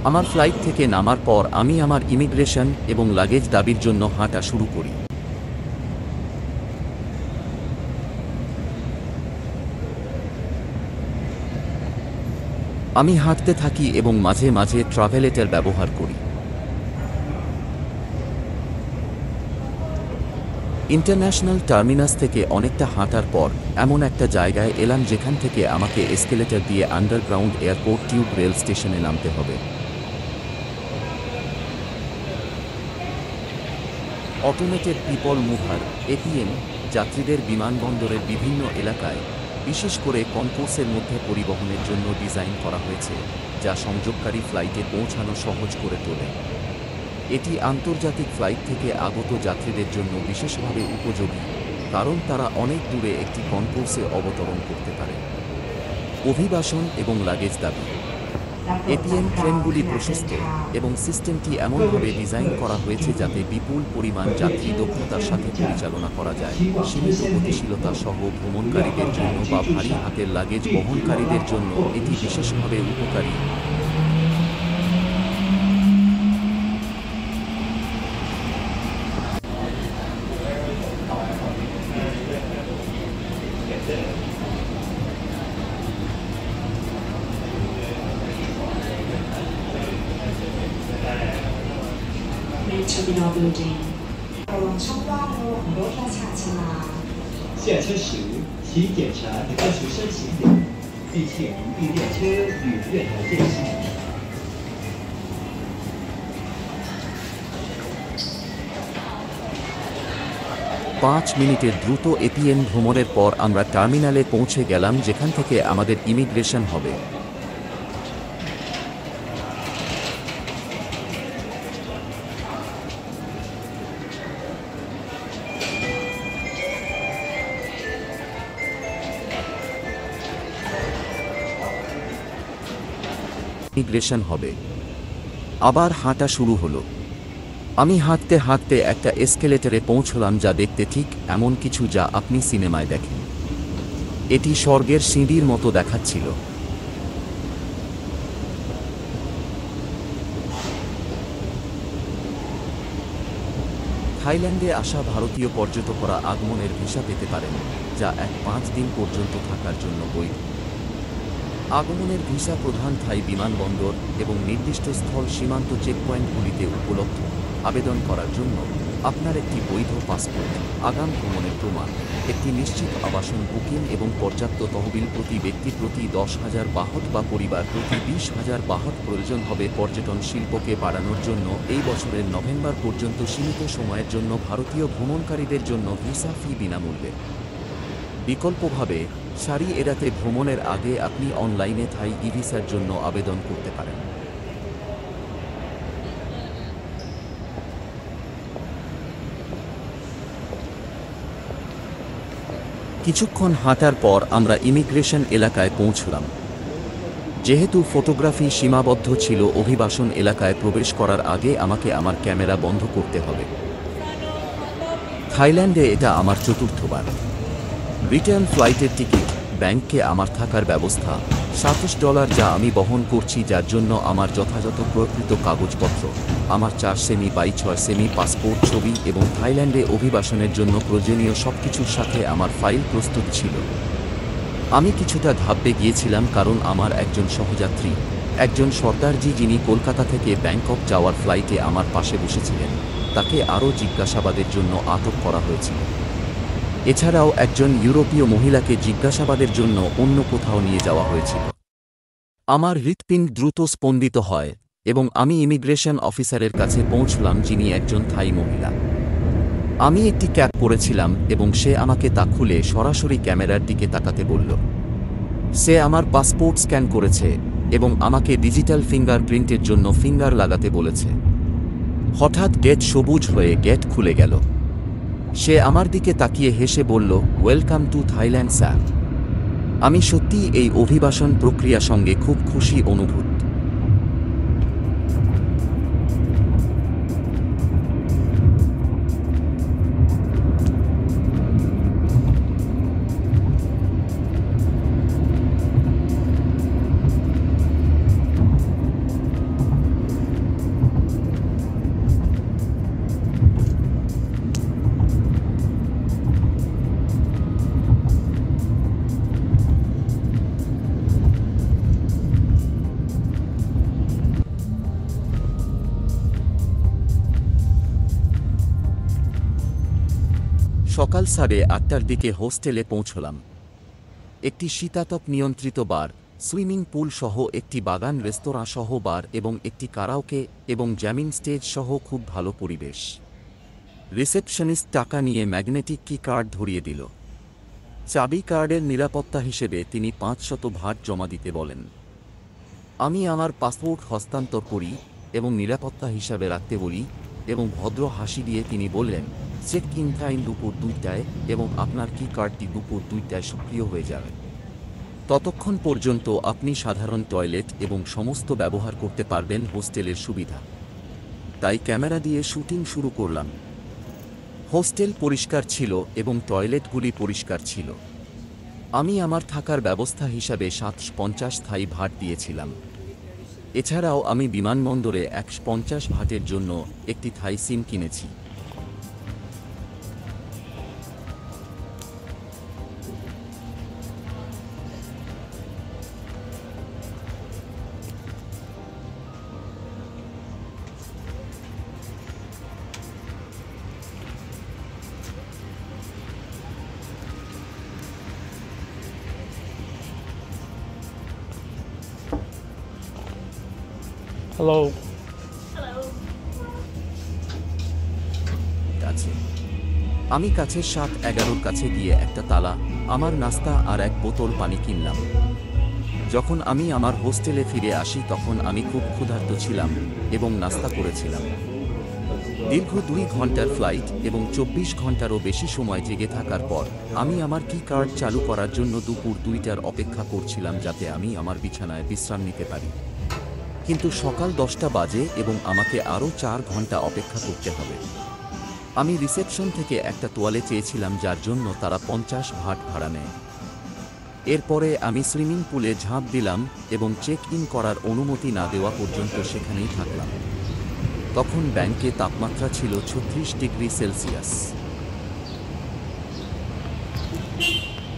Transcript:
আমার ফ্লাইট থেকে নামার পর আমি আমার ইমিগ্রেশন এবং লাগেজ দাবির জন্য হাঁটা শুরু করি। আমি হাঁটতে থাকি এবং মাঝে মাঝে ট্রাভেলেটার ব্যবহার করি। ইন্টারন্যাশনাল টার্মিনাস থেকে অনেকটা হাঁটার পর এমন একটা জায়গায় এলাম যেখান থেকে আমাকে এসকেলেটর দিয়ে আন্ডারগ্রাউন্ড এয়ারপোর্ট টিউব রেল স্টেশনে নামতে হবে। অটোমেটেড পিপল মুভার এপিএম যাত্রীদের বিমানবন্দরের বিভিন্ন এলাকায়, বিশেষ করে কনকোর্সের মধ্যে পরিবহনের জন্য ডিজাইন করা হয়েছে, যা সংযোগকারী ফ্লাইটে পৌঁছানো সহজ করে তোলে। এটি আন্তর্জাতিক ফ্লাইট থেকে আগত যাত্রীদের জন্য বিশেষভাবে উপযোগী, কারণ তারা অনেক দূরে একটি কনকোর্সে অবতরণ করতে পারে। অভিবাসন এবং লাগেজ দাবি। এপিএম ট্রেনগুলি প্রশস্ত এবং সিস্টেমটি এমনভাবে ডিজাইন করা হয়েছে যাতে বিপুল পরিমাণ যাত্রী দক্ষতার সাথে পরিচালনা করা যায়। সীমিত গতিশীলতা সহ ভ্রমণকারীদের জন্য বা ভারী হাতের লাগেজ বহনকারীদের জন্য এটি বিশেষভাবে উপকারী। Terminal building。往冲关路很多票下车啦。下车时，请检查你的随身行李，并请并列车与月台间隙。পাঁচ মিনিটের দ্রুত এপিএম ভ্রমণের পর আমরা টার্মিনালে পৌঁছে গেলাম, যেখান থেকে আমাদের ইমিগ্রেশন হবে। ইমিগ্রেশন হবে। আবার হাঁটা শুরু হলো। আমি হাঁটতে হাঁটতে একটা এসকেলেটরে পৌঁছলাম, যা দেখতে ঠিক এমন কিছু যা আপনি সিনেমায় দেখেন। এটি স্বর্গের সিঁড়ির মতো দেখাচ্ছিল। থাইল্যান্ডে আসা ভারতীয় পর্যটকরা আগমনের ভিসা পেতে পারেন, যা 5 দিন পর্যন্ত থাকার জন্য বৈধ। আগমনের ভিসা প্রধান থাই বিমানবন্দর এবং নির্দিষ্ট স্থল সীমান্ত চেকপয়েন্টগুলিতে উপলব্ধ। আবেদন করার জন্য আপনার একটি বৈধ পাসপোর্ট, আগাম ভ্রমণের প্রমাণ, একটি নিশ্চিত আবাসন বুকিং এবং পর্যাপ্ত তহবিল প্রতি ব্যক্তি প্রতি 10,000 বাহট বা পরিবার প্রতি 20,000 বাহট প্রয়োজন হবে। পর্যটন শিল্পকে বাড়ানোর জন্য এই বছরের নভেম্বর পর্যন্ত সীমিত সময়ের জন্য ভারতীয় ভ্রমণকারীদের জন্য ভিসা ফি বিনামূল্যে। বিকল্পভাবে, সারি এড়াতে ভ্রমণের আগে আপনি অনলাইনে থাই ই-ভিসার জন্য আবেদন করতে পারেন। কিছুক্ষণ হাঁটার পর আমরা ইমিগ্রেশন এলাকায় পৌঁছলাম। যেহেতু ফটোগ্রাফি সীমাবদ্ধ ছিল, অভিবাসন এলাকায় প্রবেশ করার আগে আমাকে আমার ক্যামেরা বন্ধ করতে হবে। থাইল্যান্ডে এটা আমার চতুর্থবার। রিটার্ন ফ্লাইটের টিকিট, ব্যাংকে আমার থাকার ব্যবস্থা, $27 যা আমি বহন করছি, যার জন্য আমার যথাযথ প্রকৃত কাগজপত্র, আমার 4 সেমি বাই 6 সেমি পাসপোর্ট ছবি এবং থাইল্যান্ডে অভিবাসনের জন্য প্রয়োজনীয় সবকিছুর সাথে আমার ফাইল প্রস্তুত ছিল। আমি কিছুটা ঘাবড়ে গিয়েছিলাম, কারণ আমার একজন সহযাত্রী, একজন সর্দারজি, যিনি কলকাতা থেকে ব্যাংকক যাওয়ার ফ্লাইটে আমার পাশে বসেছিলেন, তাকে আরও জিজ্ঞাসাবাদের জন্য আটক করা হয়েছিল। এছাড়াও একজন ইউরোপীয় মহিলাকে জিজ্ঞাসাবাদের জন্য অন্য কোথাও নিয়ে যাওয়া হয়েছিল। আমার হৃৎপিণ্ড দ্রুত স্পন্দিত হয় এবং আমি ইমিগ্রেশন অফিসারের কাছে পৌঁছলাম, যিনি একজন থাই মহিলা। আমি একটি ক্যাপ পরেছিলাম এবং সে আমাকে তা খুলে সরাসরি ক্যামেরার দিকে তাকাতে বলল। সে আমার পাসপোর্ট স্ক্যান করেছে এবং আমাকে ডিজিটাল ফিঙ্গারপ্রিন্টের জন্য ফিঙ্গার লাগাতে বলেছে। হঠাৎ গেট সবুজ হয়ে গেট খুলে গেল। সে আমার দিকে তাকিয়ে হেসে বলল, ওয়েলকাম টু থাইল্যান্ড স্যার। আমি সত্যিই এই অভিবাসন প্রক্রিয়া সঙ্গে খুব খুশি অনুভূত। সকাল 8:30টার দিকে হোস্টেলে পৌঁছলাম। একটি শীতাতপ নিয়ন্ত্রিত বার, সুইমিং পুল সহ একটি বাগান রেস্তোরাঁ সহ বার এবং একটি কারাওকে এবং জ্যামিং স্টেজ সহ খুব ভালো পরিবেশ। রিসেপশনিস্ট টাকা নিয়ে ম্যাগনেটিক কি কার্ড ধরিয়ে দিল। চাবি কার্ডের নিরাপত্তা হিসেবে তিনি 500 ভাট জমা দিতে বলেন। আমি আমার পাসপোর্ট হস্তান্তর করি এবং নিরাপত্তা হিসাবে রাখতে বলি এবং ভদ্র হাসি দিয়ে তিনি বললেন, চেক ইন টাইম দুপুর 2টায় এবং আপনার কি কার্ডটি দুপুর 2টায় সক্রিয় হয়ে যাবে। ততক্ষণ পর্যন্ত আপনি সাধারণ টয়লেট এবং সমস্ত ব্যবহার করতে পারবেন হোস্টেলের সুবিধা। তাই ক্যামেরা দিয়ে শুটিং শুরু করলাম। হোস্টেল পরিষ্কার ছিল এবং টয়লেটগুলি পরিষ্কার ছিল। আমি আমার থাকার ব্যবস্থা হিসাবে 750 থাই ভাট দিয়েছিলাম। এছাড়াও আমি বিমানবন্দরে 150 ভাটের জন্য একটি থাই সিম কিনেছি। Hello. আছে। আমি কাছে 7-11 কাছে গিয়ে একটা তালা, আমার নাস্তা আর এক বোতল পানি কিনলাম। যখন আমি আমার হোস্টেলে ফিরে আসি তখন আমি খুব ক্ষুধার্ত ছিলাম এবং নাস্তা করেছিলাম। দীর্ঘ 2 ঘন্টার ফ্লাইট এবং 24 ঘন্টারও বেশি সময় জেগে থাকার পর আমি আমার কি কার্ড চালু করার জন্য দুপুর 2টার অপেক্ষা করছিলাম যাতে আমি আমার বিছানায় বিশ্রাম নিতে পারি। কিন্তু সকাল 10টা বাজে এবং আমাকে আরও 4 ঘন্টা অপেক্ষা করতে হবে। আমি রিসেপশন থেকে একটা তোয়ালে চেয়েছিলাম যার জন্য তারা 50 ভাট ভাড়া নেয়। এরপরে আমি সুইমিং পুলে ঝাঁপ দিলাম এবং চেক ইন করার অনুমতি না দেওয়া পর্যন্ত সেখানেই থাকলাম। তখন ব্যাংকে তাপমাত্রা ছিল 36 ডিগ্রি সেলসিয়াস।